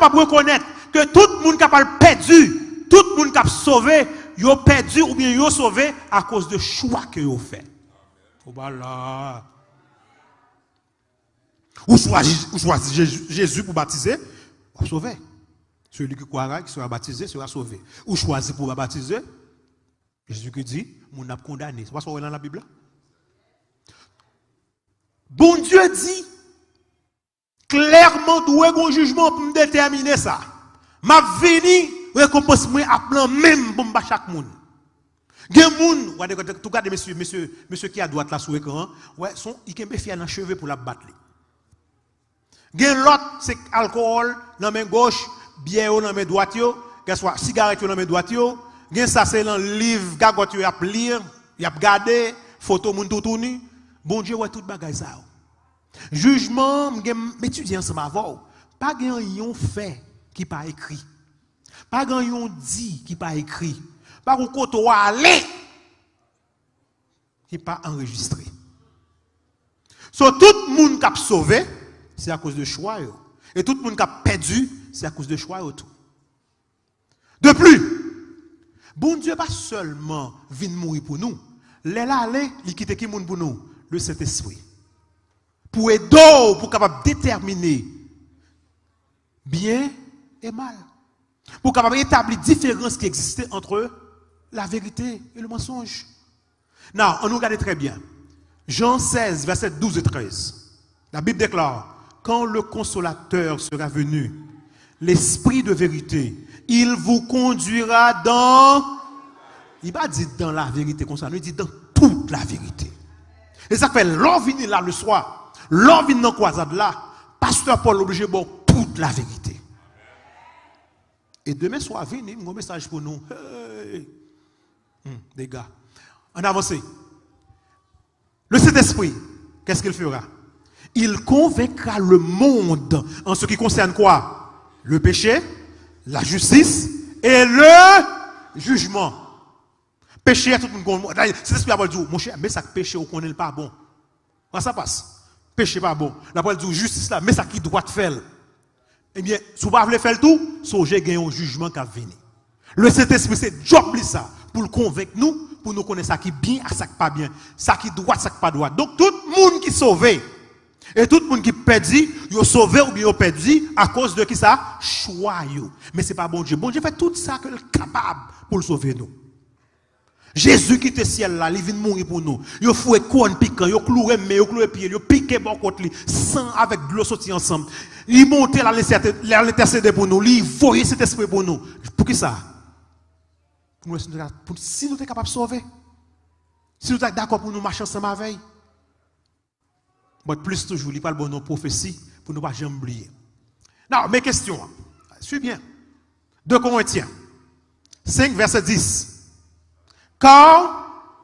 capable de reconnaître que tout le monde capable perdu, tout le monde capable sauvé, yo perdu ou bien yo sauvé à cause de choix que yo fait. Voilà. Ou choisit Jésus pour baptiser, ou sauver. Celui qui croira, qui sera baptisé, sera sauvé. Ou choisit pour baptiser, Jésus qui dit, mon a condamné. C'est pas ce qu'on dans la Bible. Bon Dieu dit, clairement, d'où est un jugement pour me déterminer ça. M'a venu, récompense moi à plan même pour me battre chaque monde. Gen moun, tout cas de monsieur qui a droite là sur l'écran, ouais, il a fait un cheveu pour la battre. Gen l'autre, c'est alcool dans main gauche, bière dans main droite yo, soit cigarette dans main droite yo, gen ça c'est dans livre gagote yo y a lire, y a regarder, photo moun tout tourni. Bon Dieu ouais tout bagay ça. Jugement, m'étudier ensemble avant, pas gen yon fait qui pas écrit. Pas gen yon dit qui pas écrit. Pas un côté aller qui pas enregistré. So tout le monde qui a sauvé, c'est à cause de choix. Et tout le monde qui a perdu, c'est à cause de choix. De plus, bon Dieu pas seulement vient mourir pour nous. Il quitte qui monde pour nous? Le Saint-Esprit. Pour aider, pour capable déterminer bien et mal. Pour capable établir différence qui existait entre la vérité et le mensonge. Non, on nous regarde très bien. Jean 16, versets 12 et 13. La Bible déclare, quand le consolateur sera venu, l'esprit de vérité, il vous conduira dans... Il va dire dans la vérité comme ça, il dit dans toute la vérité. Et ça fait, l'on vient là le soir, l'on vient dans la croisade là, pasteur Paul obligé de toute la vérité. Et demain soir, venez, un message pour nous. Hey. Les gars, on avance. Le Saint-Esprit, qu'est-ce qu'il fera? Il convaincra le monde en ce qui concerne quoi? Le péché, la justice et le jugement. Péché, tout le monde. Saint-Esprit va dire, mon cher, mais ça péché, on connaît pas bon. Comment ça passe? Péché pas bon. La parole dit justice là, mais ça qui doit faire. Eh bien, si vous ne voulez pas faire tout, j'ai gagné un jugement qui va venir. Le Saint-Esprit, c'est job ça. Pour le convaincre nous, pour nous connaître ça qui est bien et ça qui n'est pas bien, ça qui est droit, ça qui n'est pas droit. Donc tout le monde qui est sauvé, et tout le monde qui est perdu, il est sauvé ou bien il est perdu à cause de qui ça? Choix. Mais ce n'est pas bon Dieu. Bon Dieu fait tout ça qu'il est capable pour le sauver nous. Jésus qui était ciel là, il vient mourir pour nous. Il faut couronne piquant, il cloué mais il cloué pied, il piqué bon contre lui, sang avec de l'eau sorti ensemble. Il montait là l'intercéder pour nous, il voyait cet esprit pour nous. Pour qui ça? Si nous sommes capables de sauver, si nous sommes d'accord pour nous marcher ensemble avec, plus toujours, il parle de nos prophéties pour ne pas jamais oublier. Non, mes questions, suis bien. 2 Corinthiens 5, verset 10. Car,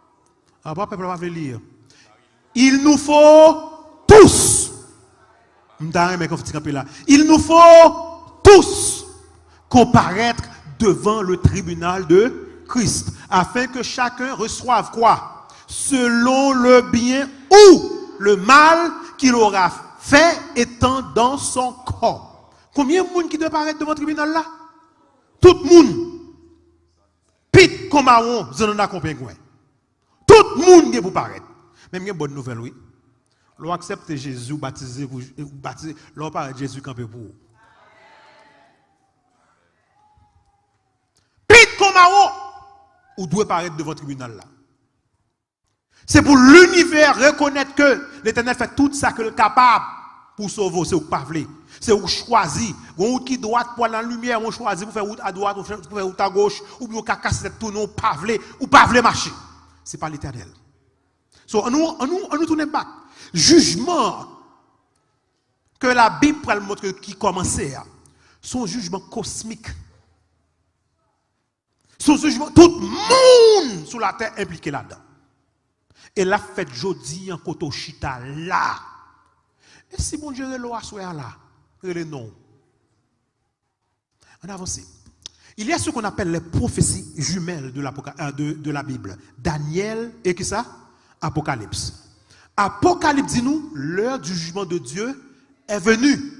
il nous faut tous, il nous faut tous comparaître devant le tribunal de Christ, afin que chacun reçoive quoi? Selon le bien ou le mal qu'il aura fait étant dans son corps. Combien de monde qui doit paraître devant le tribunal là? Tout le monde. Pit comme on, vous en avez compris. Tout le monde qui pour paraître. Même une bonne nouvelle, oui. L'on accepte Jésus baptisé, l'on parle de Jésus campé pour vous. Pit comme on, vous devez paraître devant le tribunal là. C'est pour l'univers reconnaître que l'Éternel fait tout ça que le capable pour sauver, c'est vous pas voulez. C'est vous choisir. Vous qui droite pour la lumière, on choisit pour faire route à droite, pour faire route à gauche, ou bien on casse cette tourne, ou pas voulez marcher. C'est pas l'Éternel. So, nous tournons back. Jugement que la Bible pour le montrer qui commençait, son jugement cosmique. Son jugement, tout le monde sur la terre impliqué là-dedans. Et la fête jeudi en koto chita là. Et si bon Dieu le soir là, le non. On avance. Il y a ce qu'on appelle les prophéties jumelles de la Bible. Daniel et qui ça? Apocalypse. Apocalypse dit nous, l'heure du jugement de Dieu est venue.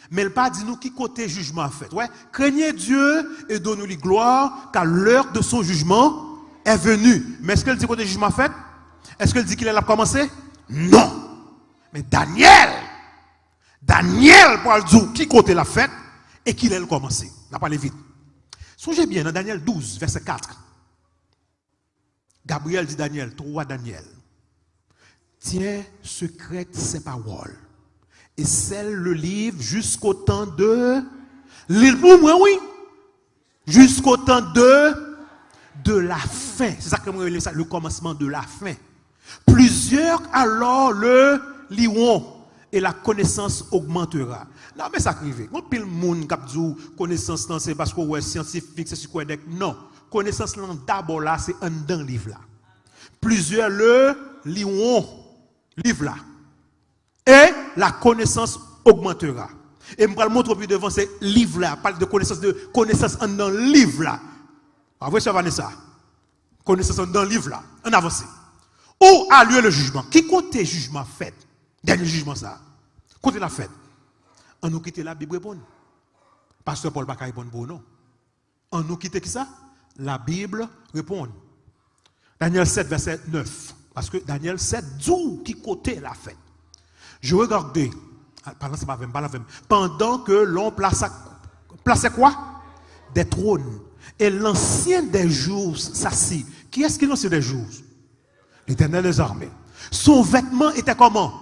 Mais il pas dit nous qui côté jugement fait. Ouais, craignez Dieu et donnez-lui gloire, car l'heure de son jugement est venue. Mais est-ce qu'elle dit côté jugement fait? Est-ce qu'elle dit qu'il a commencé? Non. Mais Daniel pour dire qui côté la fête et qu'il a commencé. On va parler vite. Songez bien dans Daniel 12, verset 4. Gabriel dit Daniel, toi Daniel, tiens secrète ces paroles et scelle le livre jusqu'au temps de l'île pour moi, oui. Jusqu'au temps de la fin. C'est ça que moi ça, le commencement de la fin. Plusieurs alors le liront et la connaissance augmentera. Non, mais ça arrive. Quand pile monde qui dit connaissance c'est parce que ouais scientifique, c'est quoi non. Connaissance d'abord là, c'est un dans le livre là. Plusieurs le liront livre là. Et la connaissance augmentera. Et je vais le montrer plus devant ces livres là, parle de connaissance dans le livre là. Vous voyez ça Vanessa? Connaissance dans le livre là. On avance. Où a lieu le jugement? Qui côté jugement fait? Dernier jugement ça. Côté la fête. On nous quitte la Bible répond. Pasteur Paul pas répondre pour non. On nous quitte qui ça? La Bible répond. Daniel 7 verset 9 parce que Daniel 7 dit qui côté la fête. Je regardais pendant que l'on plaçait quoi? Des trônes et l'ancien des jours s'assit. Qui est-ce qui est l'ancien des jours? L'Éternel des armées. Son vêtement était comment?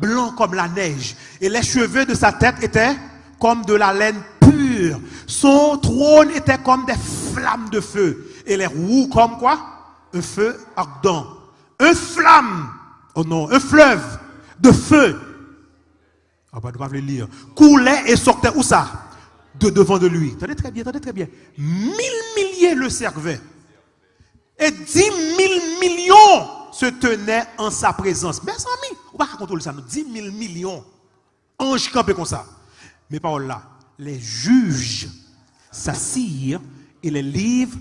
Blanc comme la neige. Et les cheveux de sa tête étaient comme de la laine pure. Son trône était comme des flammes de feu. Et les roues comme quoi? Un feu ardent. Un flamme. Oh non, un fleuve de feu. On va devoir le lire. Coulait et sortait où ça? De devant de lui. Attendez très bien, attendez très bien. 1000 milliers le servaient. Et 10 000 millions se tenaient en sa présence. Mes amis, on va contrôler ça. 10 000 millions. Ange campé comme ça. Mais paroles là, les juges s'assirent et les livres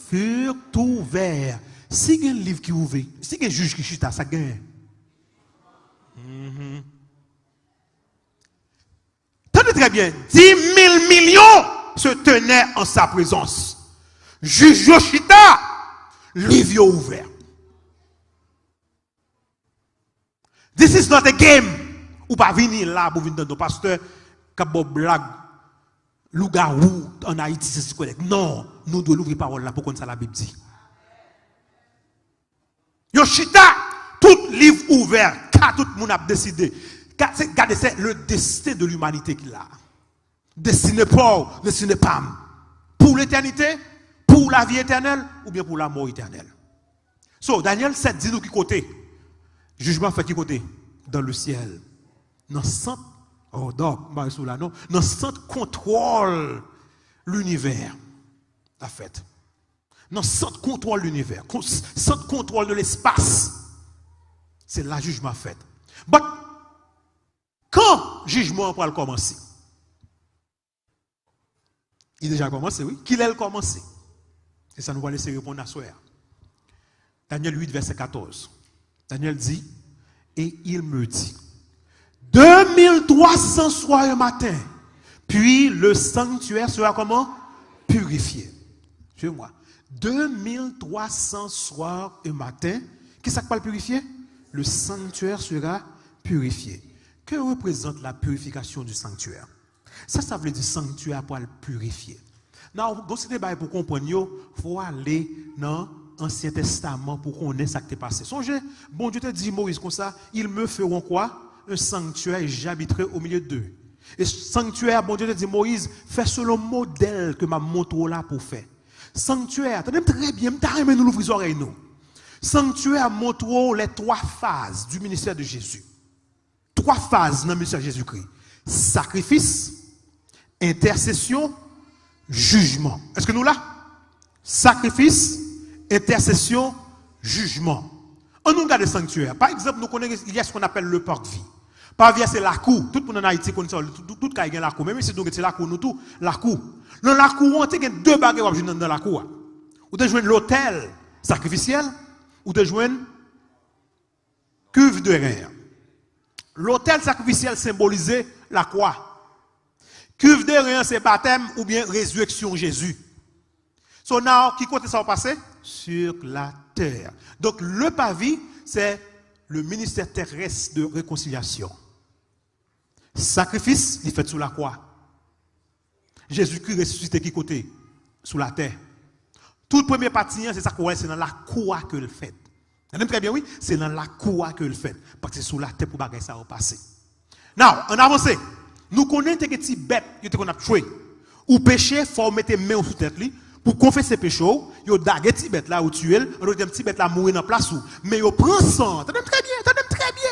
furent ouverts. Si il y a un livre qui ouvre, si il y a un juge qui chita, ça gagne. Tenez très bien. 10 000 millions se tenaient en sa présence. Juge Yoshita, livre ouvert. This is not a game. Ou pas venir là pour venir dans nos pasteurs, Kabo blague, loup-garou en Haïti, c'est correct. Non, nous devons ouvrir parole là pour qu'on ça la Bible dit. Yoshita, tout livre ouvert, car tout le monde a décidé. Regardez, c'est le destin de l'humanité qu'il a. Destiné pour, destiné pas. Pour l'éternité, pour la vie éternelle, ou bien pour la mort éternelle. So, Daniel 7 dit nous qui côté. Jugement fait qui côté? Dans le ciel. Dans centre, oh non, dans le centre contrôle l'univers. La fête. Dans le centre contrôle l'univers. Centre contrôle de l'espace. C'est là jugement fait. But, quand jugement va commencer? Il a déjà commencé, oui. Qu'il a commencé. Et ça nous va laisser répondre à soir. Daniel 8, verset 14. Daniel dit, et il me dit, 2300 soirs le matin, puis le sanctuaire sera comment? Purifié. Suivez-moi. 2300 soirs le matin, qu'est-ce que ça va purifier? Le sanctuaire sera purifié. Que représente la purification du sanctuaire? Ça veut dire sanctuaire pour le purifier. Non, pour comprendre, il faut aller dans l'Ancien Testament pour connaître ce qui est passé. Songez, bon Dieu te dit Moïse comme ça, ils me feront quoi? Un sanctuaire et j'habiterai au milieu d'eux. Et sanctuaire, bon Dieu te dit Moïse, fais selon le modèle que m'a montré là pour faire. Sanctuaire, attendez très bien, nous l'ouvrir les oreilles nous. Sanctuaire montre les 3 phases du ministère de Jésus. 3 phases dans le ministère de Jésus-Christ. Sacrifice, intercession, jugement. Est-ce que nous là? Sacrifice, intercession, jugement. On nous regarde le sanctuaire. Par exemple, nous connaissons, il y a ce qu'on appelle le parvis. Parvis, c'est la cour. Tout le monde en Haïti connaît ça. Tout cas, il y a la cour. Même si c'est la cour, nous tout, la cour. Dans la cour, on a 2 bagages dans la cour. Ou de joindre l'autel sacrificiel, ou de joindre cuve de rein. L'autel sacrificiel symbolisait la croix. Cuve de rien, c'est baptême ou bien résurrection Jésus. So now, qui côté ça va passer? Sur la terre. Donc, le pavis, c'est le ministère terrestre de réconciliation. Sacrifice, il fait sous la croix. Jésus-Christ ressuscité qui côté? Sous la terre. Toute première partie, c'est ça qu'on c'est dans la croix que le fait. Vous comprenez très bien, oui? C'est dans la croix que le fait. Parce que c'est sous la terre pour bagailler ça va passer. Now, on avance. Nous connaissons que petits bêtes qu'on a tué. Ou péché, il faut mettre les mains sous tête pour confesser péché. Yo dague petit bête là ou tuer, on a petit bête là mourir dans place où. Mais yo prend sang, t'entends très bien.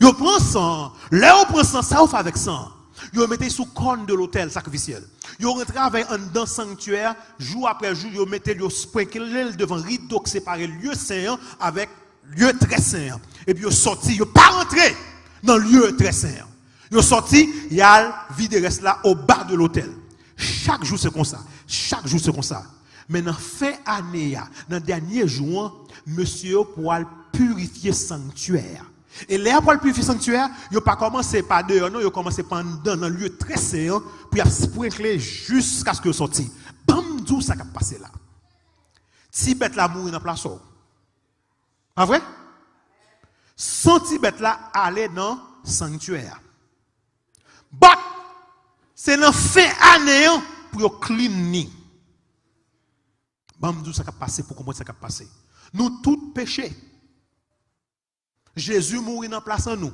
Yo prend sang, là on prend sang, ça on fait avec sang. Yo mettez sous corne de l'autel sacrificiel. Yo rentre avec un dans sanctuaire, jour après jour, yo mettez yo sprinkle devant rideau qui sépare lieu saint avec lieu très saint. Et puis yo sorti, yo pas rentré dans lieu très saint. Yo sorti, y a vide reste là au bas de l'autel. Chaque jour c'est comme ça. Chaque jour c'est comme ça. Mais dans fin année, dans le dernier jour, monsieur pourra purifier sanctuaire. Et là, pour le purifier sanctuaire, il n'a pas commencé par dehors, non, il a commencé par dans un lieu très saint, puis il a sprinkler jusqu'à ce qu'il sorte. Bam, d'où ça a passé là. Si bête là mourir dans la place. Pas vrai? Sans ti bête là aller dans le sanctuaire. But, c'est dans fin année pour cleaner. Bam, d'où ça a passé, pour comment ça a passé. Nous tous péchés. Jésus mourit dans place en nous.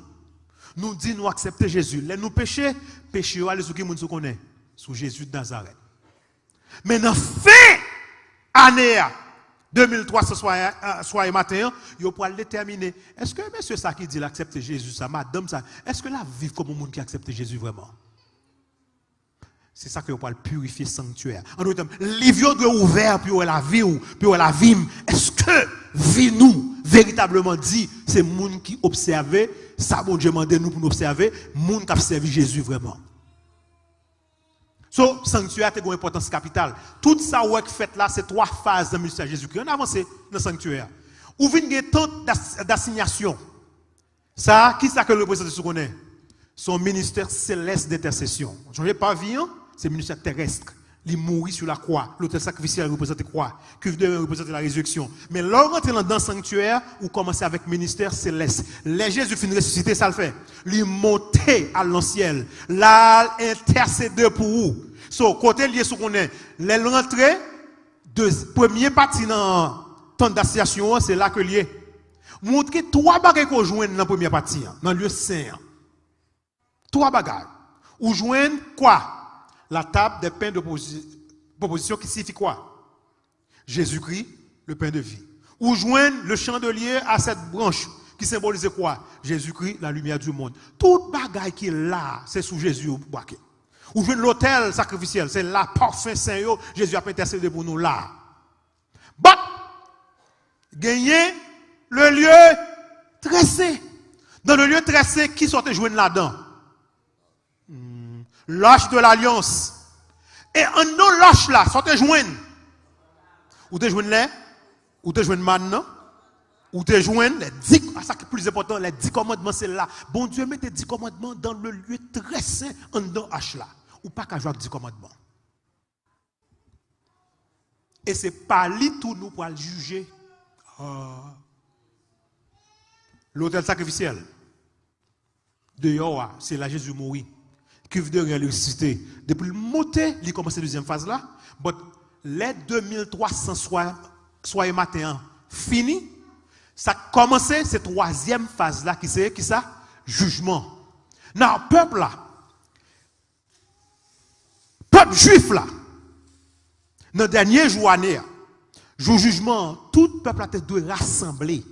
Nous dit nous accepter Jésus. Les nous péchés, péché aller sur qui nous connaît, sur Jésus de Nazareth. Mais dans fin année 2300 soir matin, yo pour déterminer est-ce que monsieur ça qui dit l'accepter Jésus ça, madame ça, est-ce que la vivre comme un monde qui accepte Jésus vraiment? C'est ça que vous pouvez purifier sanctuaire. En d'autres termes, les vieux doivent ouvert pour la vie ou pour la vie. Est-ce que vie nous véritablement dit c'est monde qui observe ça bon Dieu demande nous pour nous observer, monde qui a servi Jésus vraiment. So sanctuaire a une importance capitale. Tout ça ouais fait là c'est trois phases dans le ministère de Jésus-Christ. On avance dans le sanctuaire. Ou vient des temps d'assignation. Ça qui ça que le représente ce qu'on est? Son ministère céleste d'intercession. Je ne pas vie, c'est le ministère terrestre. Il mourit sur la croix. L'autel sacrificiel représente la croix. Cuve de représente la résurrection. Mais là, on rentre dans le sanctuaire, ou commence avec le ministère céleste. Les Jésus finit ressuscité, ça le fait. Il monte à l'ancien. Là, intercède pour vous. So, côté lié sur qu'on est, les rentrées de première partie dans le temps d'association, c'est là que lié. Montrer trois bagages qu'on joue dans la première partie, dans le lieu saint. Trois bagages. Ou joindre quoi? La table des pains de proposition qui signifie quoi? Jésus-Christ, le pain de vie. Ou joindre le chandelier à cette branche qui symbolise quoi? Jésus-Christ, la lumière du monde. Tout bagaille qui est là, c'est sous Jésus. Ou joindre l'autel sacrificiel, c'est là, parfum saint, Jésus a intercédé pour nous là. But, gagner le lieu très saint. Dans le lieu très saint, qui sortait joindre là-dedans? L'arche de l'alliance. Et un non l'arche là, soit te joindre. Ou te joindre là, ou te joindre maintenant, ou te joindre les 10, ça qui est plus important, les 10 commandements, c'est là. Bon Dieu met les 10 commandements dans le lieu très saint, en dans l'arche là. Ou pas qu'à jouer avec 10 commandements. Et c'est pas lui tout nous pour le juger. L'autel sacrificiel. Dehors, c'est là Jésus mourit. Cuve de ressuscité. Depuis le monter, il commence la deuxième phase là. Mais les 2300 soir matin fini, ça a commencé cette troisième phase là qui c'est qui ça? Jugement. Non, peuple là. Peuple juif là. Dans le dernier jour année, jour jugement, tout peuple a été rassembler.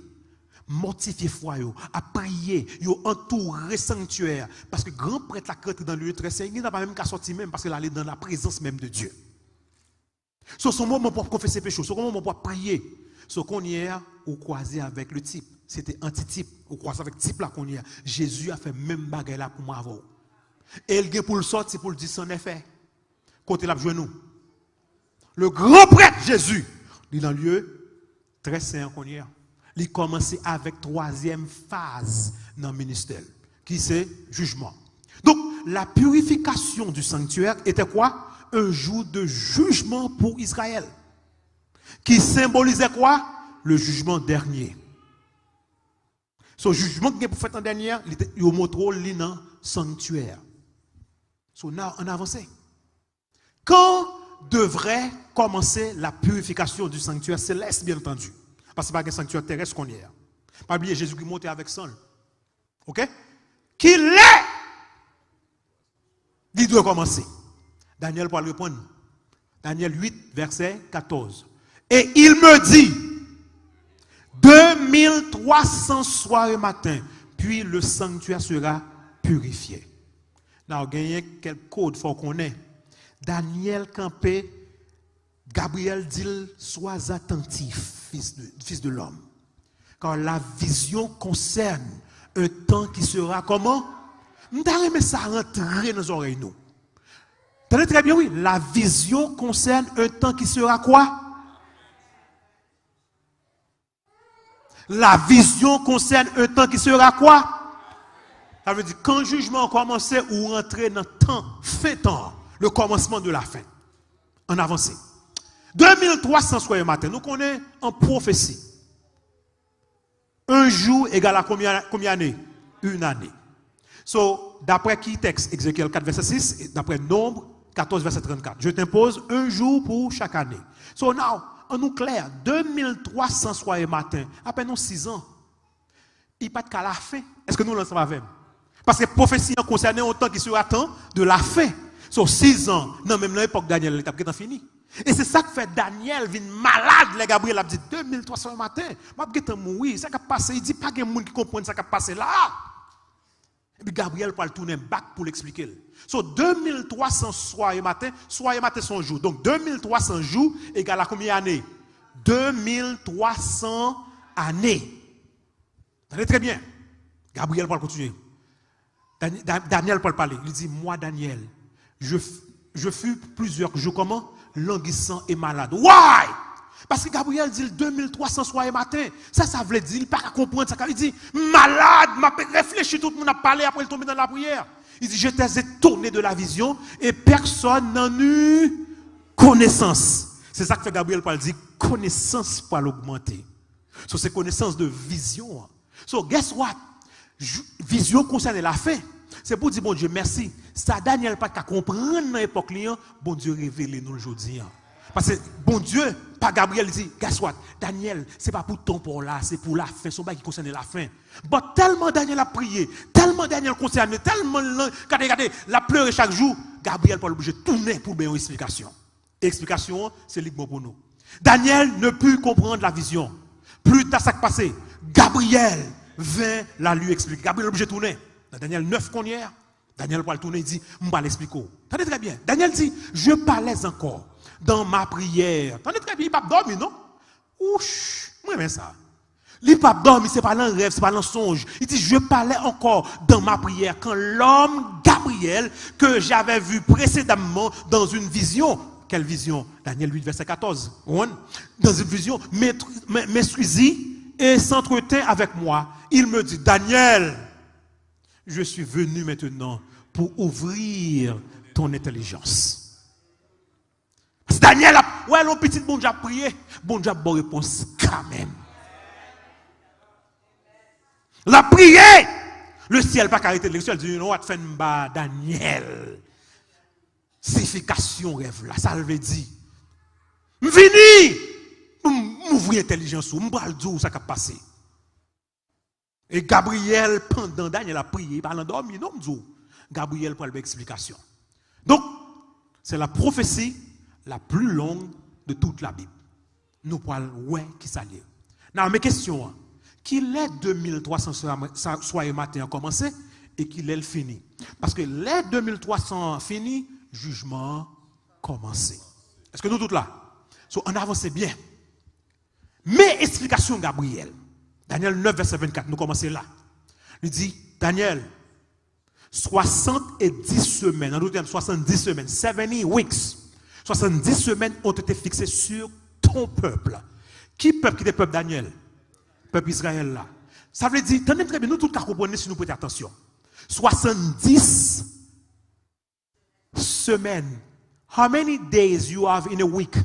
Mortifier foi yo, à prier, yo entourer sanctuaire parce que grand prêtre la crête dans le lieu très saint, il n'a pas même qu'à sortir même parce qu'il allait dans la présence même de Dieu. So son moment pour confesser péché, son moment pour prier. So qu'on y est ou croisé avec le type, c'était antitype, ou croisé avec type là qu'on y est. Jésus a fait même bagaille là pour moi avant. Et il pour le sortir pour le dire son effet. Côté là genou. Le grand prêtre Jésus, il est dans le lieu très saint qu'on y est. Il commence avec troisième phase dans le ministère, qui c'est jugement. Donc, la purification du sanctuaire était quoi? Un jour de jugement pour Israël. Qui symbolisait quoi? Le jugement dernier. Ce jugement qui est pour faire en dernier, il montre le sanctuaire. So, now, on avance. Quand devrait commencer la purification du sanctuaire céleste, bien entendu? Parce que ce n'est pas un sanctuaire terrestre qu'on est. Pas oublier Jésus qui montait avec son. Ok? Qu'il est, il doit commencer. Daniel va répondre. Daniel 8, verset 14. Et il me dit, 2300 soirs et matin, puis le sanctuaire sera purifié. Now, il y a quelques codes faut qu'on ait. Daniel campé, Gabriel dit, sois attentif, fils de l'homme. Car la vision concerne un temps qui sera comment? Nous avons ça rentrer dans nos oreilles, nous. Tenez très bien, oui. La vision concerne un temps qui sera quoi? La vision concerne un temps qui sera quoi? Ça veut dire, quand le jugement commence ou rentrer dans le temps, fin temps, le commencement de la fin. En avancée. 2300 soirs et matin, nous connaissons en prophétie. Un jour égale à combien d'années? Une année. So, d'après qui texte? Ézéchiel 4, verset 6, et d'après Nombre 14, verset 34. Je t'impose un jour pour chaque année. So now, en nous clair, 2300 soirs et matin, à peine 6 ans, il n'y a pas de qu'à la fin. Est-ce que nous l'en savons même? Parce que prophétie concerne un temps qui sera temps de la fin. So 6 ans, non, même dans l'époque de Daniel, l'étape qui est fini. Et c'est ça que fait Daniel, vient malade, les Gabriel a dit 2300 matin, je vais mourir, ça qui a passé, il dit pas qu'il y a monde qui comprend ça qui a passé là. Et puis Gabriel va le tourner back pour l'expliquer. So 2300 soir et matin son jour. Donc 2300 jours égale à combien d'années? 2300 années. Vous très bien. Gabriel va continuer. Daniel peut parler. Il dit, moi Daniel, je fus plusieurs jours comment? Languissant et malade. Why? Parce que Gabriel dit 2300 soir et matin. Ça veut dire, il ne peut pas comprendre ça. Il dit, malade, m'a réfléchi, tout le monde a parlé, après il tombe dans la prière. Il dit, j'étais étonné de la vision et personne n'en eut connaissance. C'est ça que fait Gabriel pour dire, connaissance pour l'augmenter. So, c'est connaissance de vision. So, guess what? Vision concerne la fin. C'est pour dire, bon Dieu, merci. Ça, Daniel, pas qu'à comprendre dans l'époque, bon Dieu, révélez nous aujourd'hui. Parce que, bon Dieu, pas Gabriel dit, guess what? Daniel, c'est pas pour ton pour là, c'est pour la fin. C'est pas qui concerne la fin. Mais tellement Daniel a prié, tellement Daniel concerné, tellement, regardez, la pleuré chaque jour, Gabriel pas obligé de tourner pour bien une explication. Explication, c'est libre pour nous. Daniel ne put comprendre la vision. Plus tard, ça qui passé, Gabriel vint la lui expliquer. Gabriel est obligé de tourner. Dans Daniel 9 qu'on y est, Daniel va le tourner, il dit, je vais l'expliquer. Tenez très bien. Daniel dit, je parlais encore dans ma prière. Tenez très bien, il n'a pas dormi, non? Ouch, moi j'aime ça. Il n'a pas dormi, ce n'est pas dans le rêve, ce n'est pas dans le songe. Il dit, je parlais encore dans ma prière quand l'homme Gabriel, que j'avais vu précédemment dans une vision. Quelle vision? Daniel 8, verset 14. Dans une vision, m'instruisit et s'entretint avec moi. Il me dit, Daniel, je suis venu maintenant pour ouvrir ton intelligence. Parce que Daniel a, ouais, le petit bon Dieu a prié, bon Dieu a bonne réponse quand même. La prié, le ciel pas arrêté, le ciel dit, non, what fait Daniel. Signification rêve là, ça veut dire. Vini, m'ouvrir intelligence, m'bral dire ça qui a passé. Et Gabriel, pendant Daniel a prié, il parle endormi, non, m'dou. Gabriel pour l'explication. Donc, c'est la prophétie la plus longue de toute la Bible. Nous parlons, ouais, qui ça lire. Non, mes questions, qu'il est 2300 soir et matin a commencé et qu'il est fini. Parce que les 2300 fini, jugement commencé. Est-ce que nous tous là? So, on avance bien. Mais explication Gabriel. Daniel 9, verset 24, nous commençons là. Il dit, Daniel, 70 semaines, en d'autres termes, 70 semaines, 70 weeks, 70 semaines ont été fixées sur ton peuple. Qui peuple qui est peuple Daniel? Peuple Israël là. Ça veut dire, tenez très bien, nous tous comprenons si nous prêtons attention. 70 semaines. How many days you have in a week?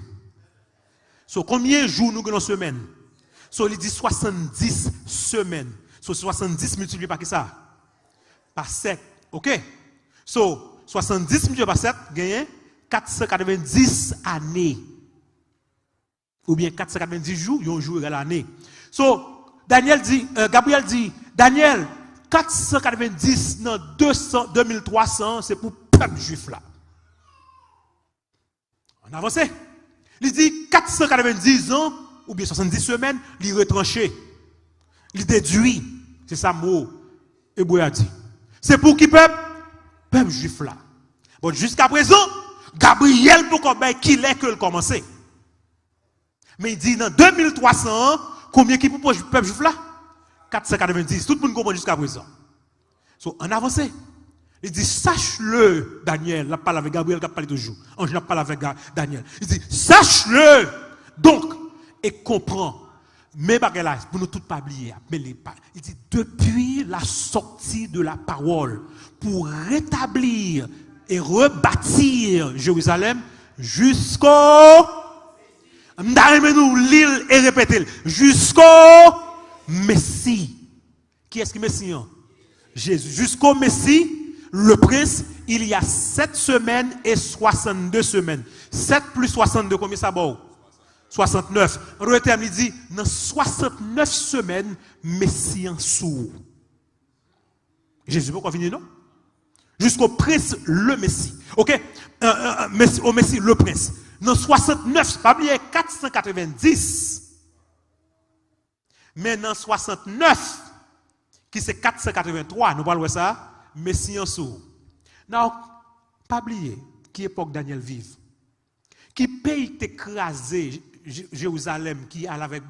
So, combien de jours nous avons dans une semaine? So, il dit 70 semaines. So, 70 multiplié par qui ça? Par 7. OK? So, 70 multiplié par 7, gagne 490 années. Ou bien 490 jours, il y a un jour égal à l'année. So, Gabriel dit, Daniel, 490 dans 2300, c'est pour le peuple juif là. On avance. Il dit 490 ans, ou bien 70 semaines, il retranché. Il déduit. C'est ça le mot hébreu a dit. C'est pour qui peuple? Peuple juif là. Bon, jusqu'à présent, Gabriel, pour qu'il est que le commencer. Mais il dit dans 2300 ans, combien qui pour le peuple juif là? 490. Tout le monde comprend jusqu'à présent. So, on avance. Il dit, sache-le, Daniel, la parle avec Gabriel, qui a parlé toujours. Ange n'a pas avec Daniel. Il dit, sache-le, donc, et comprends. Mais là, pour nous tous pas oublier, il dit, depuis la sortie de la parole, pour rétablir et rebâtir Jérusalem jusqu'au, nous l'île et répéter, jusqu'au Messie. Qui est-ce qui est Messie? Jésus. Jusqu'au Messie. Le prince, il y a 7 semaines et 62 semaines. 7 plus 62, combien ça va? 69. En d'autres termes, il dit, dans 69 semaines, Messie en sourd. Jésus, pourquoi venir, non? Jusqu'au prince, le Messie. Ok? Au Messie, le prince. Dans 69, pas oublier 490. Mais dans 69, qui c'est 483, nous parlons de ça. Messie en sourd. Non, pas oublier qui époque Daniel vive. Qui pays t'écraser Jérusalem qui allait avec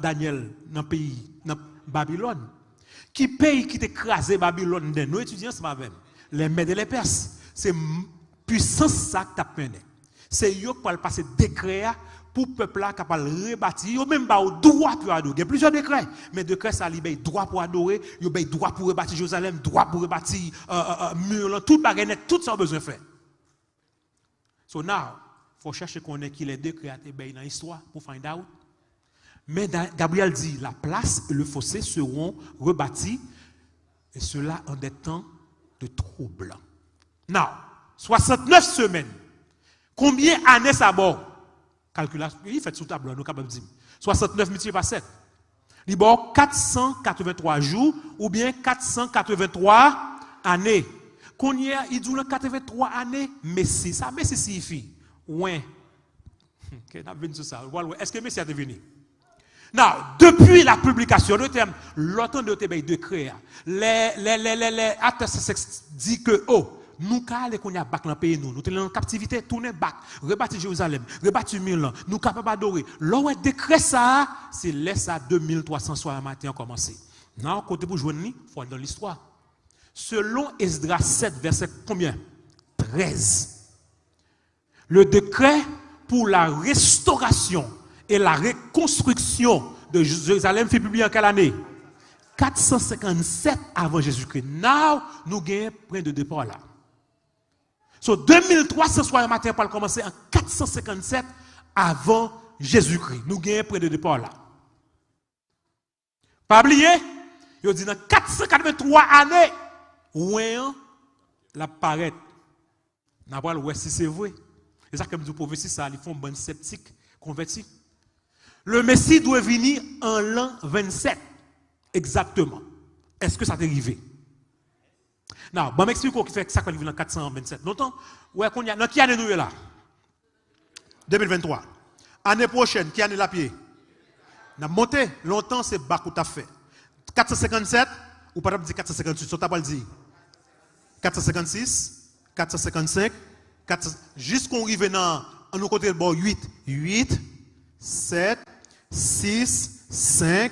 Daniel dans le pays, dans Babylone. Qui pays qui t'écraser Babylone de nos étudiants ce matin. Les Mèdes et les Perses. C'est puissance ça qui t'a mené. C'est eux qui va passer décret pour le peuple là capable de rebâtir. Ils même pas au droit pour adorer. Il y a plusieurs décrets, mais décrets ça libère droit pour adorer, il y a droit pour rebâtir Jérusalem, droit pour rebâtir mur, tout baguette, tout ça besoin de faire. So now, faut chercher qu'on ait qui les décrets dans l'histoire pour find out. Mais Gabriel dit la place et le fossé seront rebâtis et cela en des temps de trouble. Now, 69 semaines. Combien d'années ça va? Calculation, il fait sous tableau, nous capables de dire. 69 multiplié par 7. Il y a 483 jours ou bien 483 années. Qu'on y a, il dit 83 années, Messie. Ça, Messie signifie. Ouais. Est-ce que Messie a devenu? Non, depuis la publication de terme, l'automne de Tébé de créer, les actes dit que, oh, nous allons qu'on a bac dans le pays nous sommes en captivité, tourner bac, rebâtir Jérusalem, rebâtir Milan, nous capables d'adorer. L'on décret ça, c'est laisse à 2300 soir matin a commencé. Non, côté pour joindre, il faut aller dans l'histoire. Selon Esdras 7 verset combien? 13. Le décret pour la restauration et la reconstruction de Jérusalem fait publié en quelle année? 457 avant Jésus-Christ. Now, nous gagnons près de départ là. So 2300 soir matin pour commencer en 457 avant Jésus-Christ. Nous gagnons près de départ là. Pas oublier, il dit dans 483 années, ouais, la paraît. N'a pas le si c'est vrai. C'est ça que me dit prophétie ça, ils font bon sceptique, converti. Le Messie doit venir en l'an 27. Exactement. Est-ce que ça t'est arrivé? Non, bon, m'explique qui fait ça quand il vient en 427. Longtemps, ouais, qu'on y a, dans qui année nous est là? 2023. Année prochaine, qui année la pied? N'a monté, longtemps c'est bas que tu as fait. 457, ou pas dire 458, ça t'a pas dit. 456, 455, jusqu'on arrive dans, en nous côté de bord 8, 7, 6, 5,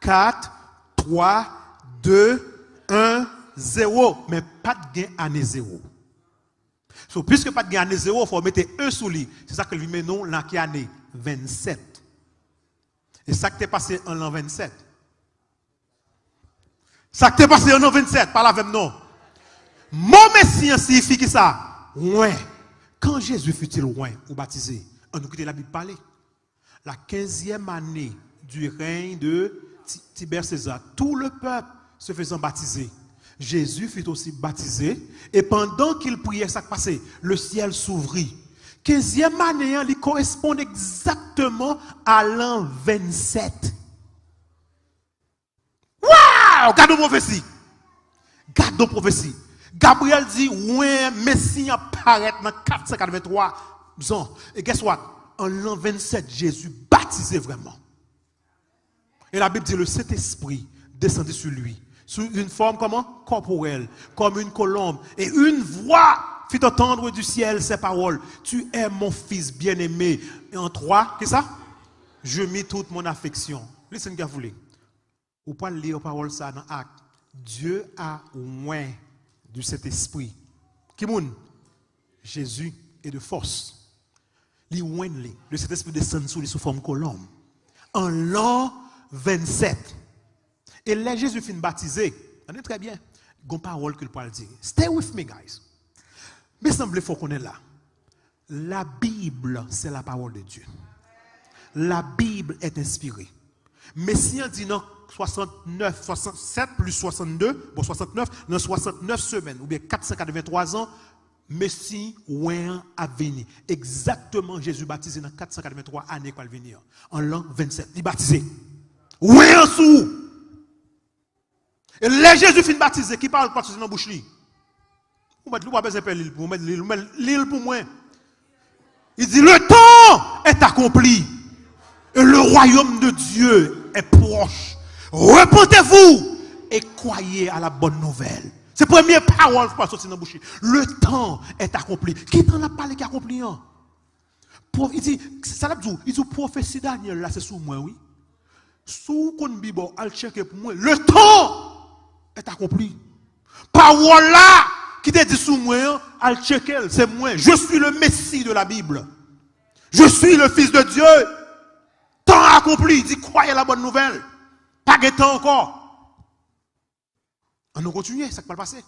4, 3, 2, 1, 0. Mais pas de gain année 0. So, puisque pas de gain année 0, il faut mettre 1 sous lui. C'est ça que lui met non, l'an qui année 27. Et ça qui est passé en l'an 27. Ça qui est passé en l'an 27, par la même non. Mon Messie signifie qui ça? ouais. Quand Jésus fut-il loin ou baptisé? On nous quitte la Bible parler. La 15e année du règne de Tibère César, tout le peuple se faisant baptiser. Jésus fut aussi baptisé et pendant qu'il priait, ça passait, le ciel s'ouvrit. 15e année, il correspond exactement à l'an 27. Waouh! Garde prophétie. Garde prophétie. Gabriel dit, ouais, Messie apparaît dans 483 ans. Et guess what? En l'an 27, Jésus baptisé vraiment. Et la Bible dit, le Saint-Esprit descendit sur lui. Sous une forme comment? Corporelle, comme une colombe. Et une voix fit entendre du ciel ces paroles. Tu es mon fils bien-aimé. Et en 3, qu'est-ce ça? Je mis toute mon affection. Listen, vous voulez. Vous pouvez lire paroles ça dans Acte. Dieu a oint du Saint-Esprit. Qui moun? Jésus est de force. Le Saint-Esprit descend sous lui sous forme colombe. En l'an 27. Et là, Jésus finit baptisé. On est très bien. Il y a une parole que le Paul dit. Stay with me, guys. Mais il semble faut qu'on est là. La Bible, c'est la parole de Dieu. La Bible est inspirée. Mais si on dit non, 69, 67 plus 62, bon 69, dans 69 semaines, ou bien 483 ans, Messie ouin a venu. Exactement, Jésus baptisé dans 483 années qu'il va venir. En l'an 27, il est baptisé. Ouin en sous. Et là, Jésus finit baptisé, qui parle pas dans la bouche. Vous mettez l'île pour l'île pour moi. Il dit, le temps est accompli. Et le royaume de Dieu est proche. Repentez-vous et croyez à la bonne nouvelle. C'est la première parole qui sortir dans la bouche. Le temps est accompli. Qui t'en a parlé qui est accompli? Il dit, ça l'a dit, il dit, prophétie Daniel, là, c'est sous moi, oui. Sous qu'on Bible, al checker pour moi. Le temps est accompli. Parole là, qui te dit sous moi, al checker, c'est moi. Je suis le Messie de la Bible. Je suis le Fils de Dieu. Temps accompli. Il dit, croyez à la bonne nouvelle. Pas de temps encore. On nous continue, ça va passer.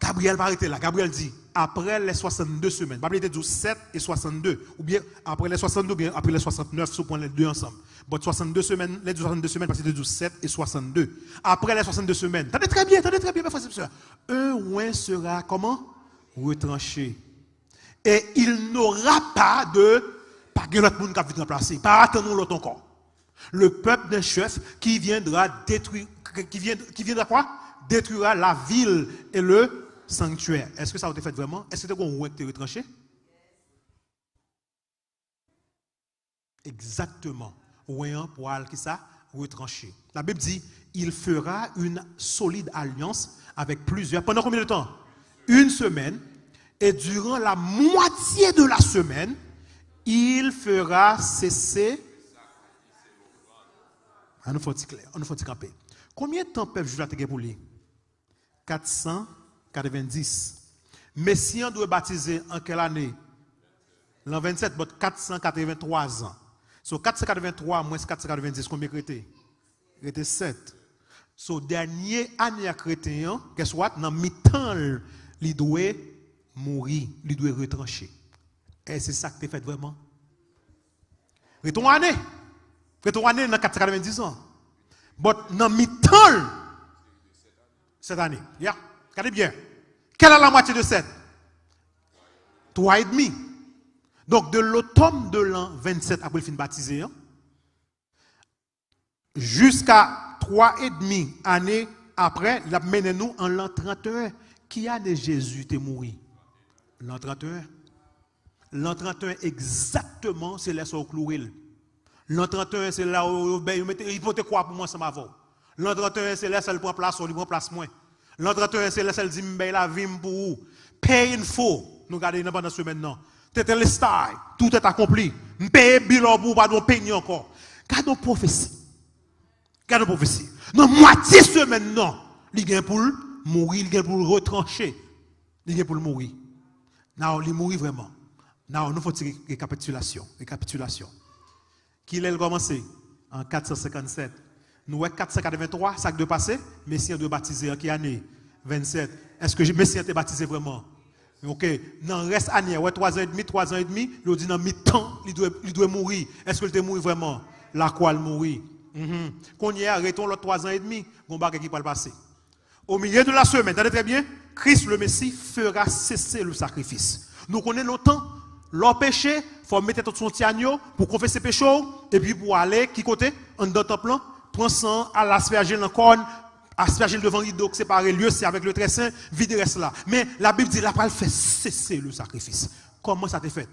Gabriel va arrêter là. Gabriel dit, après les 62 semaines, Bible était dit 7 et 62, ou bien après les 62, ou bien après les 69, si on prend les deux ensemble. Bon, 62 semaines, les 62 semaines, parce que c'est 7 et 62. Après les 62 semaines, attendez très bien, mes frères et sœurs. Un oint sera comment? Retranché. Et il n'aura pas de, pas de l'autre monde qui va remplacer, pas attendre l'autre encore. Le peuple d'un chef qui viendra détruire, qui viendra quoi? Détruira la ville et le sanctuaire. Est-ce que ça a été fait vraiment? Est-ce que tu as été retranché? Exactement. Ouéan poil qui ça? Retranché. La Bible dit, il fera une solide alliance avec plusieurs. Pendant combien de temps? Une semaine. Et durant la moitié de la semaine, il fera cesser. On nous faut clair, on nous faut camper. Combien de temps peuvent juger la terre pour lui? 490. Messie doit baptiser en quelle année? L'an 27, 483 ans. So 483 moins 490, combien crété? Crété 7. So dernier année à chrétien, qu'est-ce que dans mi-temps, il doit mourir, il doit retrancher. Et c'est ça que tu fait vraiment. Retourne année dans 490 ans. Mais dans mi-temps, cette année, regardez bien. Quelle est la moitié de 7? 3,5. Donc de l'automne de l'an 27, après le fin baptisé, jusqu'à 3,5 années après, il a mené nous en l'an 31. Qui année Jésus est mort? L'an 31. L'an 31 exactement, c'est là où cloué. L'an 31, c'est là où il faut te croire pour moi, ça m'a vu. L'an 31, c'est là où il prend place, il prend place moins. L'an 31, c'est là où il dit, je la vie pour vous. Pay info. Nous regardons pendant ce maintenant. C'était le style. Tout est accompli. Je paye bilan pour pas de payer encore. Gardons prophétie. Gardons prophétie. Dans moitié semaine, non. Il vient pour mourir, il vient pour retrancher. Il vient pour mourir. Non, il mourit vraiment. Non, nous faut une récapitulation. Récapitulation. Qui l'a commencé en 457. Nous, 483, ça de passé. Messie de baptisé en quelle année? 27. Est-ce que Messie a été baptisé vraiment? OK, dans le reste année, ouais, 3 ans et demi, il dit dans mi-temps, il doit mourir. Est-ce qu'il mourir vraiment? La quoi il mourir? Qu'on y est, arrêtons l'autre 3 ans et demi, on va qui va le passer. Au milieu de la semaine, entendez très bien, Christ le Messie fera cesser le sacrifice. Nous connaissons longtemps, leur péché, il faut mettre tout son petit agneau pour confesser ses péchés, et puis pour aller, qui côté? En dans le temple, prendre sang à l'asperger dans le corps, asperger devant le rideau, séparer le lieu, c'est avec le très saint, vide reste là. Mais la Bible dit, la parole fait cesser le sacrifice. Comment ça t'est fait?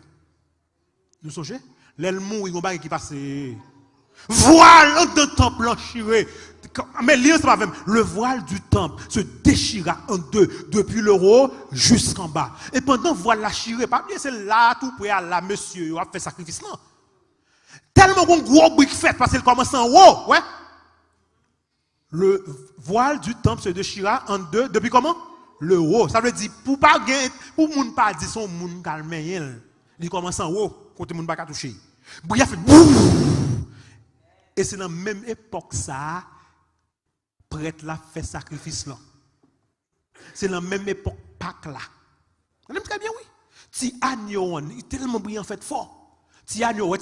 Nous songez? L'aile mourir, on va qui passe. Voile dans le temple enchiré. Mais c'est pas même. Le voile du temple se déchira en deux, depuis le haut jusqu'en bas. Et pendant voile la chiré, pas bien, c'est là tout près à la monsieur, il a fait sacrifice. Non. Tellement qu'on gros brique fait parce qu'il commence en haut. Ouais. Le voile du temple se déchira en deux, depuis comment? Le haut. Ça veut dire, pour pas gagner, pour moun pas dire son moun calmer, il commence en haut, côté moun pas toucher. Bref, et c'est dans la même époque ça, prêtre là fait sacrifice là. C'est dans la même époque Pâques là. On aime très bien, oui. Ti agneau, il est tellement brillant fait fort. Ti agneau,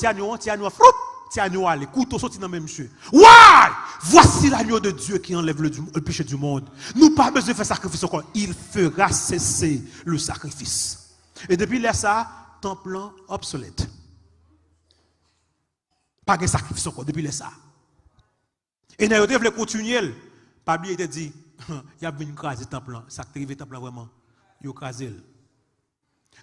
allez, couteau sorti dans le même monsieur. Waouh! Voici l'agneau de Dieu qui enlève le péché du monde. Nous pas besoin de faire sacrifice encore. Il fera cesser le sacrifice. Et depuis là, ça, temple obsolète. Pas de sacrifice encore, depuis là, ça. Et nous devons continuer. Pabli était dit, il y a une crase temple, ça arrive temple vraiment, il y a crasé.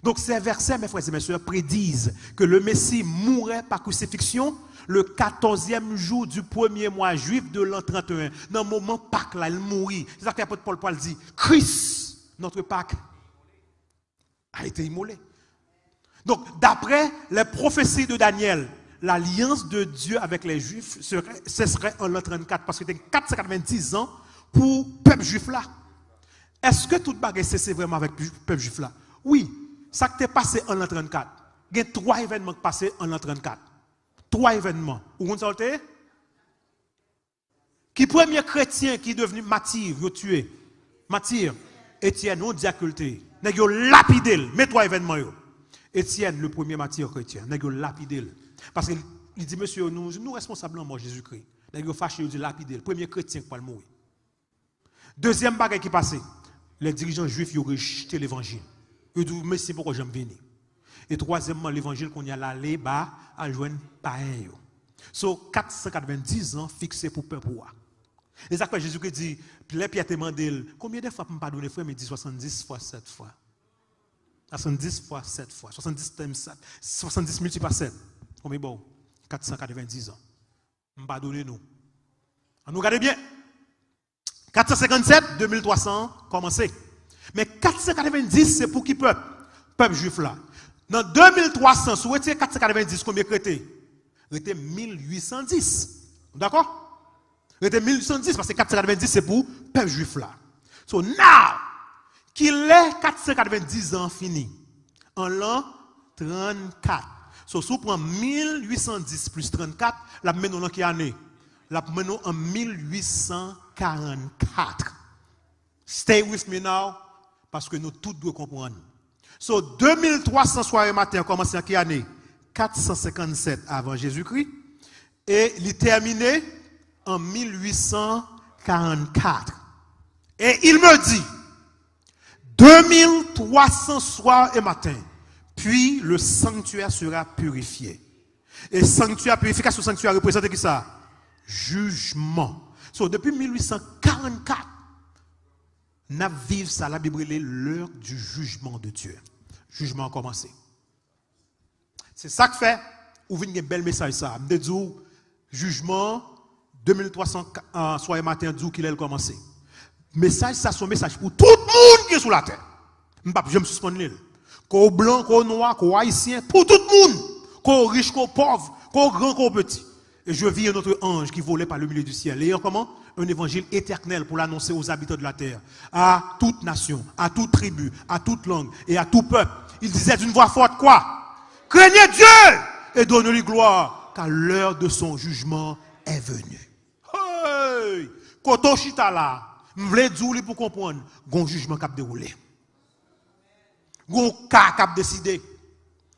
Donc ces versets, mes frères et mes sœurs, prédisent que le Messie mourrait par crucifixion le 14e jour du premier mois juif de l'an 31. Dans le moment Pâques, là, il mourit. C'est ça que l'apôtre Paul dit, Christ, notre Pâques, a été immolé. Donc d'après les prophéties de Daniel, l'alliance de Dieu avec les Juifs cesserait en l'an 34 parce que c'était 490 ans pour le peuple juif là. Est-ce que tout bagage cesse vraiment avec le peuple juif là? Oui, ça qui est passé en l'an 34. Il y a 3 événements qui passés en l'an 34. 3 événements. Vous comprenez? Qui premier chrétien qui est devenu martyr, il a tué? Martyr, Étienne, on diaculté. Il a lapidé. Mais 3 événements. Étienne, le premier martyr chrétien, il a lapidé. Parce qu'il dit, monsieur, nous responsables en mort Jésus-Christ. Il a fâché, il dit lapidé. Le premier chrétien qui va mourir. Deuxième bagage qui passé, les dirigeants juifs ont rejeté l'évangile. Ils disent, merci pourquoi j'aime venir. Et troisièmement, l'évangile qu'on y a allé, bah, à joindre pareil. So, 490 ans fixés pour peuple. Et ça que Jésus-Christ dit, les Pierre te demandé, combien de fois pour me pardonner, frère? Il dit 70 fois 7 fois. 70 fois 7 fois. 70 times 7. 70 multiplié par 7. Combien bon? 490 ans. Pardonnez-nous. On nous regarde bien. 457, 2300, commencez. Mais 490, c'est pour qui peuple? Peuple juif là. Dans 2300, si vous retirez 490, combien crété? C'était 1810. D'accord? C'était 1810 parce que 490, c'est pour peuple juif là. So now, qu'il est 490 ans fini, en l'an 34. So, si vous prenez 1810 plus 34, la menons en quelle année? La menons en 1844. Stay with me now, parce que nous tous devons comprendre. So, 2300 soirées matin, commencé en quelle année? 457 avant Jésus-Christ. Et il est terminé en 1844. Et il me dit, 2300 soirs et matin, puis le sanctuaire sera purifié. Et sanctuaire, purification sanctuaire représente qui ça? Jugement. So, depuis 1844, nous vivons ça, la Bible est l'heure du jugement de Dieu. Jugement a commencé. C'est ça que fait, ou vient un bel message ça. Je dis, jugement, 2300 soir et matin, dit qu'il a commencé. Message, ça, c'est un message pour tout le monde qui est sur la terre. Je me suspends l'île. Qu'au blanc, qu'au noir, qu'au haïtien, pour tout le monde. Qu'au riche, qu'au pauvre, qu'au grand, qu'au petit. Et je vis un autre ange qui volait par le milieu du ciel. Ayant comment? Un évangile éternel pour l'annoncer aux habitants de la terre. À toute nation, à toute tribu, à toute langue et à tout peuple. Il disait d'une voix forte quoi? Craignez Dieu et donnez-lui gloire, car l'heure de son jugement est venue. Hey! Koto chita là, m'vle dire pour comprendre, gon jugement qui a déroulé. Gon cas qui a décidé.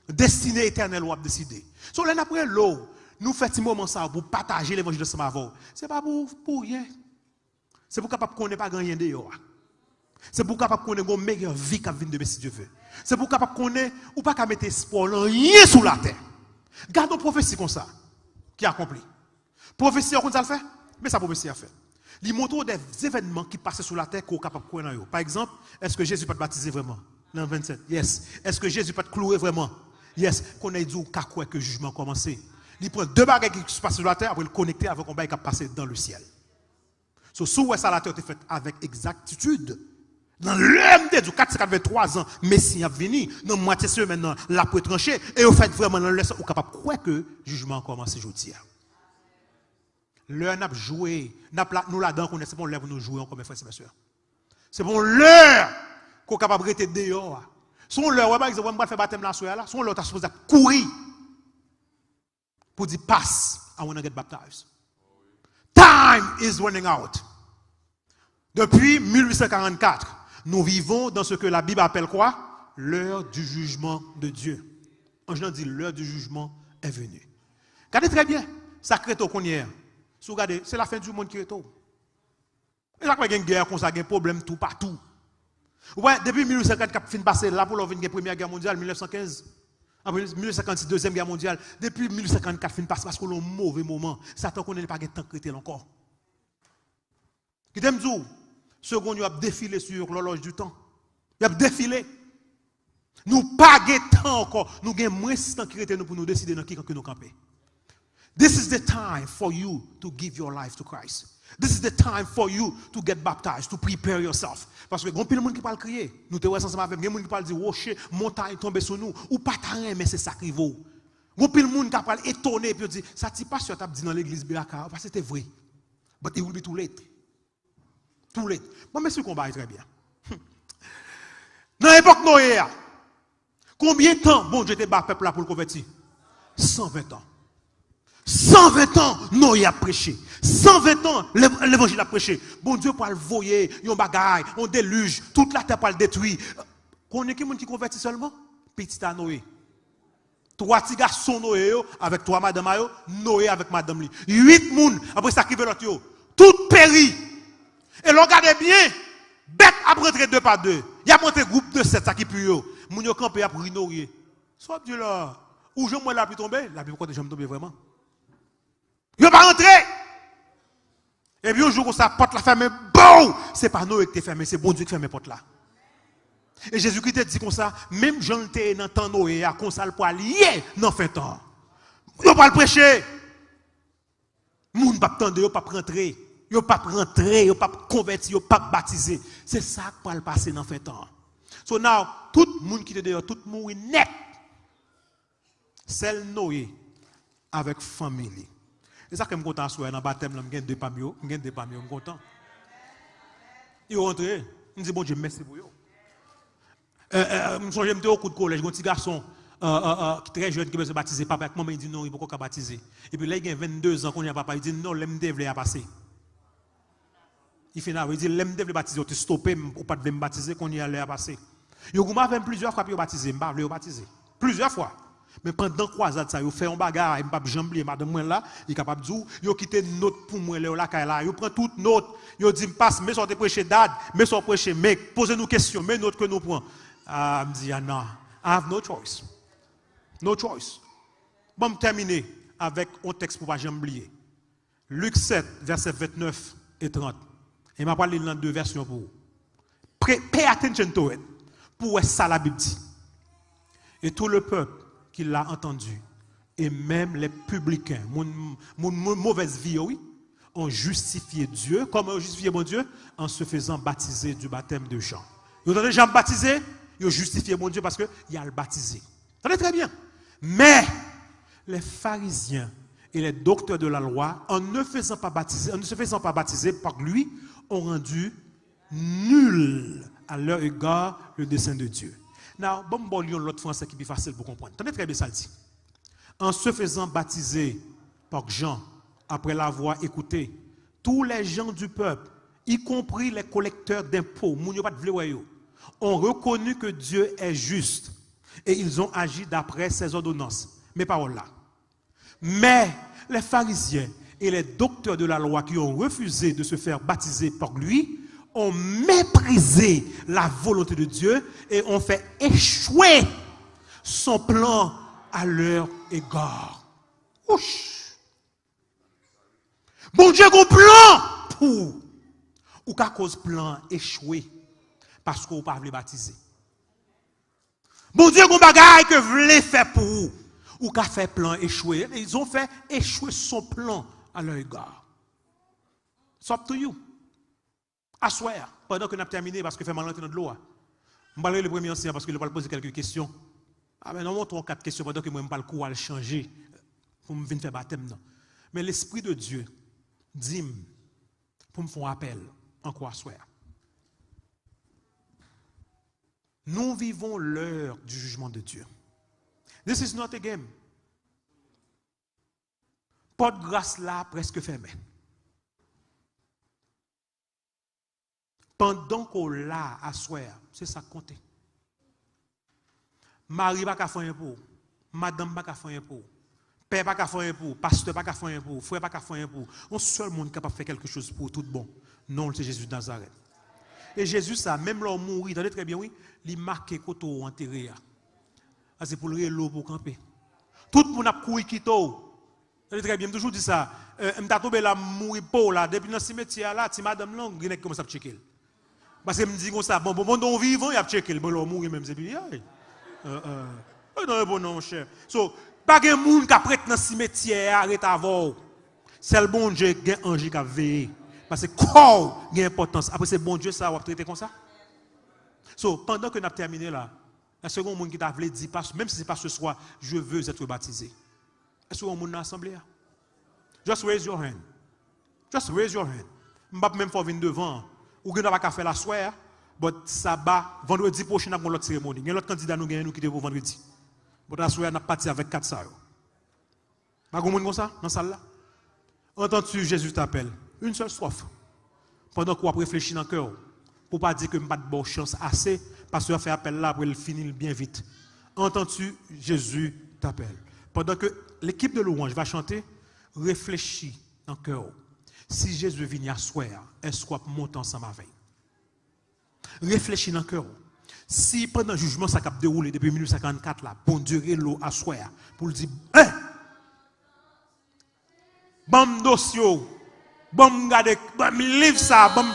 Destinée éternelle ou a décidé. So là après l'eau, nous faisons un moment ça pour partager l'évangile de Samavor. C'est pas pour rien. C'est pour capable qu'on n'ait pas gagné dehors. C'est pour capable qu'on ait une meilleure vie qu'à venir de si Dieu veut. C'est pour capable qu'on ait ou pas qu'à mettre espoir rien sur la terre. Gardons prophétie comme ça qui accomplit. Prophétie on ça le fait, mais ça prophétie a fait. Il montre des événements qui passent sur la terre qu'on est capable de croire. Par exemple, est-ce que Jésus peut te baptiser vraiment? Dans 27. Yes. Est-ce que Jésus peut te clouer vraiment? Yes. Qu'on ait dit qu'à quoi que le jugement a commencé. Il prend deux bagages qui se passent sur la terre, après le connecter avec un bagage qui a passé dans le ciel. So, sous ça la terre est faite avec exactitude. Dans l'homme de Dieu, 483 ans, Messie a venu, dans moitié semaine maintenant, la pour trancher, et vous faites vraiment dans le sens où capable quoi que le jugement a commencé aujourd'hui. L'heure n'a pas joué, nous là-dedans, c'est bon l'heure pour nous jouer encore, mes frères et mes soeurs. C'est bon l'heure qu'on est capable de rester dehors. Son l'heure, par exemple, on va faire baptême là, son l'heure, tu as supposé courir pour dire pass, I want to get baptized. Time is running out. Depuis 1844, nous vivons dans ce que la Bible appelle quoi? L'heure du jugement de Dieu. En général, dit l'heure du jugement est venue. Regardez très bien, ça crée tôt qu'on y est. Si vous regardez, c'est la fin du monde qui est tôt. Et là, il y a une guerre, il y a un problème tout partout. Ouais, depuis 1844, fin passé, là pour la Première Guerre mondiale, 1915. Après 1956, Deuxième Guerre mondiale, depuis 1854, fin passé, parce qu'on a un mauvais moment. Satan connaît pas de temps crété encore. Qui t'aime dire, second, il a défilé sur l'horloge du temps. Il a défilé. Nous pas de temps encore. Nous avons moins de temps crété pour nous décider dans qui nous camper. This is the time for you to give your life to Christ. This is the time for you to get baptized, to prepare yourself. Parce que il y a plein de monde qui parle crier. Nous te voyons ensemble avec, il y a des gens qui parlent dire rocher, montagne tomber sur nous ou pas rien mais c'est ça qui vaut. Il y a plein de monde qui parle étonné puis dit ça t'y pas sûr t'as dit dans l'église Béaka parce que c'était vrai. But it will be too late. Too late. Moi monsieur combat est très bien. Dans l'époque Noé, combien de temps bon Dieu te bat peuple là pour le convertir? 120 ans. 120 ans, Noé a prêché. 120 ans, l'évangile a prêché. Bon Dieu pour le voyer, yon bagaille, on déluge, toute la terre pour le détruire. Connaissez qui qui convertit seulement? Petit à Noé. 3 petits garçons Noé avec 3 madame Ayo, Noé avec madame li. 8 moun, après ça qui veut l'autre yo. Tout péri. Et l'on regarde bien, bête a rentré 2 par 2. Il y a monté groupe de 7 ça qui pue yo. Moun yo campé a pour ignorer. Soit Dieu là, où je moi la pluie tomber, la pluie côté jamais tomber vraiment. Il va pas rentrer. Et puis un jour où sa porte la ferme, bon, c'est pas Noé qui t'a fermé, c'est bon Dieu qui ferme la porte là. Et Jésus-Christ te dit comme ça, même Jean t'es dans temps Noé, à comme ça le poil lié dans fin temps. Il pas le prêcher. Moun pas attendre, il pas rentrer. Il pas rentrer, il pas convertir, il pas baptiser. C'est ça qui va le passer dans fin temps. So now, tout le monde qui est dehors, tout le monde net. C'est Noé avec famille. C'est ça que je suis content dans le baptême, je suis 2 parmi eux, je suis content. Ils sont rentrés, je dis bon Dieu, merci pour eux. Je suis au coup de collège, j'ai un petit garçon très jeune qui veut se baptiser. Papa, avec maman, il dit non, il ne peut pas baptiser. Et puis là, il a 22 ans, quand il a papa, il dit non, l'MD veut passer. Il fait il dit l'MD veut baptiser, tu stoppé, ou pas de me baptiser, qu'on y allait passer. Il a fait plusieurs fois pour baptiser, je ne baptiser. Plusieurs fois. Mais pendant croisade ça, il fait un bagarre, il pas jamblier madame moi là, il capable de dire, il quitté note pour moi là, il prend toute note, il dit passe, mais sortez prêcher dad, mais sortez prêcher mec, posez-nous questions, mais note que nous prend. Ah, me dit non, I have no choice. No choice. Bon, me terminer avec un texte pour pas jamblier. Luc 7 verset 29 et 30. Et m'a parlé dans 2 versions pour vous. Pay attention to it. Pour ça la Bible dit. Et tout le peuple qui l'a entendu, et même les publicains, mon mauvaise vie, oui, ont justifié Dieu. Comment ont justifié mon Dieu? En se faisant baptiser du baptême de Jean. Vous avez déjà baptisé? Ils ont justifié mon Dieu parce qu'il a le baptisé. Vous très bien. Mais les pharisiens et les docteurs de la loi, en ne se faisant pas baptiser par lui, ont rendu nul à leur égard le dessein de Dieu. Now, bon, l'autre français qui est plus facile pour comprendre. Tenez très bien ça le dit. En se faisant baptiser par Jean, après l'avoir écouté, tous les gens du peuple, y compris les collecteurs d'impôts, moun yo pas de vle yo, ont reconnu que Dieu est juste et ils ont agi d'après ses ordonnances. Mes paroles là. Mais les pharisiens et les docteurs de la loi qui ont refusé de se faire baptiser par lui ont méprisé la volonté de Dieu et ont fait échouer son plan à leur égard. Ouch! Bon Dieu, un plan pour ou qu'à cause plan échoué parce qu'on ne pas baptiser. Bon Dieu, un bagage que vous voulez faire pour vous ou qu'à fait plan échoué. Ils ont fait échouer son plan à leur égard. It's up to you. I swear, pendant que nous avons terminé, parce que fait mal entrer dans de l'eau. Je vais aller le premier ancien parce que je vais poser quelques questions. Ah ben non, montrons 4 questions pendant que moi je n'ai pas le coup à le changer pour me venir faire baptême. Non. Mais l'Esprit de Dieu dit pour me faire un appel en quoi swear. Nous vivons l'heure du jugement de Dieu. This is not a game. Porte grâce là presque fermée. Pendant qu'on l'a à soir, c'est ça compter. Marie pas qu'à faire pour, madame pas qu'à faire pour, père pas qu'à faire pour, pasteur pas qu'à faire pour, frère pas qu'à faire pour. Un seul monde capable de faire quelque chose pour tout bon. Non, c'est Jésus de Nazareth. Et Jésus ça, même là mourir, attendez très bien oui, il marque koto enterré. C'est pour le l'eau pour camper. Tout le monde a couru quito. Attendez très bien, je toujours dit ça. M'ta tombé là mourir pour là depuis dans cimetière là, ti madame là, il commence à checker. Parce que me dit comme ça, bon on vivant, il a checké, bon là mourir même c'est puis non bon non cher. So pas de monde qui prête dans cimetière arrête avant. C'est le bon Dieu qui a ange qui a veillé. Parce que corps a importance. Après c'est bon Dieu ça va traiter comme ça. So pendant que nous avons terminé là, la seconde monde qui t'a voulu dire même si c'est pas ce soir, je veux être baptisé. Est-ce que vous monde dans l'assemblée? Just raise your hand. Just raise your hand. M'pas même faut venir devant. Ou que n'a pas faire la soirée, mais sabbat vendredi prochain nous avons l'autre cérémonie. Il y a l'autre candidat nous gagne nous quitter pour vendredi. Pour la soirée n'a parti avec 4 ça. Pas grand monde comme ça dans salle là. Entends-tu Jésus t'appelle une seule strophe. Pendant qu'on réfléchit dans le cœur pour pas dire que m'pas de bonne chance assez parce que fait appel là pour le finir bien vite. Entends-tu Jésus t'appelle. Pendant que l'équipe de louange va chanter, réfléchis dans le cœur. Si Jésus vient à soir, est-ce qu'on monte ensemble avec? Réfléchis dans le cœur. Si pendant le jugement, ça a déroulé depuis 1954, là, bon Dieu, l'eau à soir, pour le dire, hein? Bon dossier, bon gade, bon livre ça, bon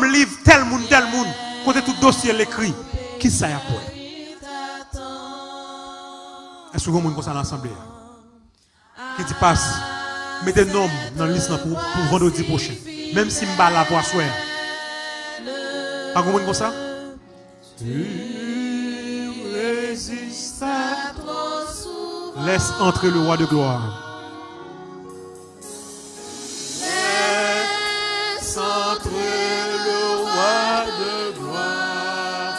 livre tel monde, côté tout dossier l'écrit, qui ça y a pour? Est-ce que vous avez comme ça dans l'assemblée? Qui dit passe? Mettez nom dans la liste pour vendredi prochain. Même si je ne suis pas là pour asseoir. Pas comme ça? Tu résistes à trop souvent. Laisse entrer le roi de gloire. Laisse entrer le roi de gloire.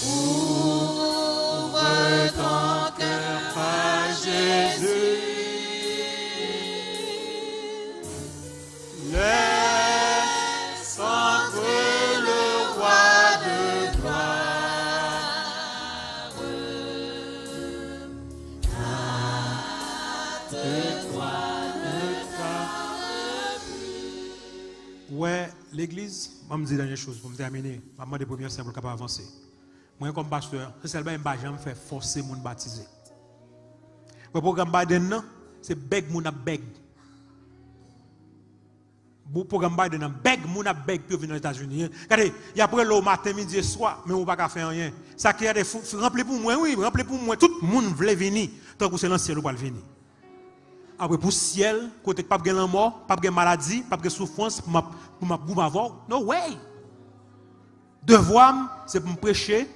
Ouvre ton cœur. Jésus, laisse entrer le roi de gloire. Ouais, l'église, je vais me dire dernière chose pour me terminer. Je vais me demander des premières simples pour avancer. Moi, comme pasteur, c'est celle-là que je vais faire forcer mon baptiser. Le programme Biden, c'est beg moun a beg. Le programme Biden, beg moun a beg pour venir aux États-Unis. Regardez, il y a après le matin, midi et soir, mais on ne peut pas faire rien. Ça qui a des fous, remplis pour moi, oui, remplis pour moi. Tout le monde veut venir, tant que c'est dans le ciel, on va venir. Après, pour le ciel, côté pas de mort, pas de maladie, pas de souffrance, pour ma avoir. No way. Devoir, c'est pour me prêcher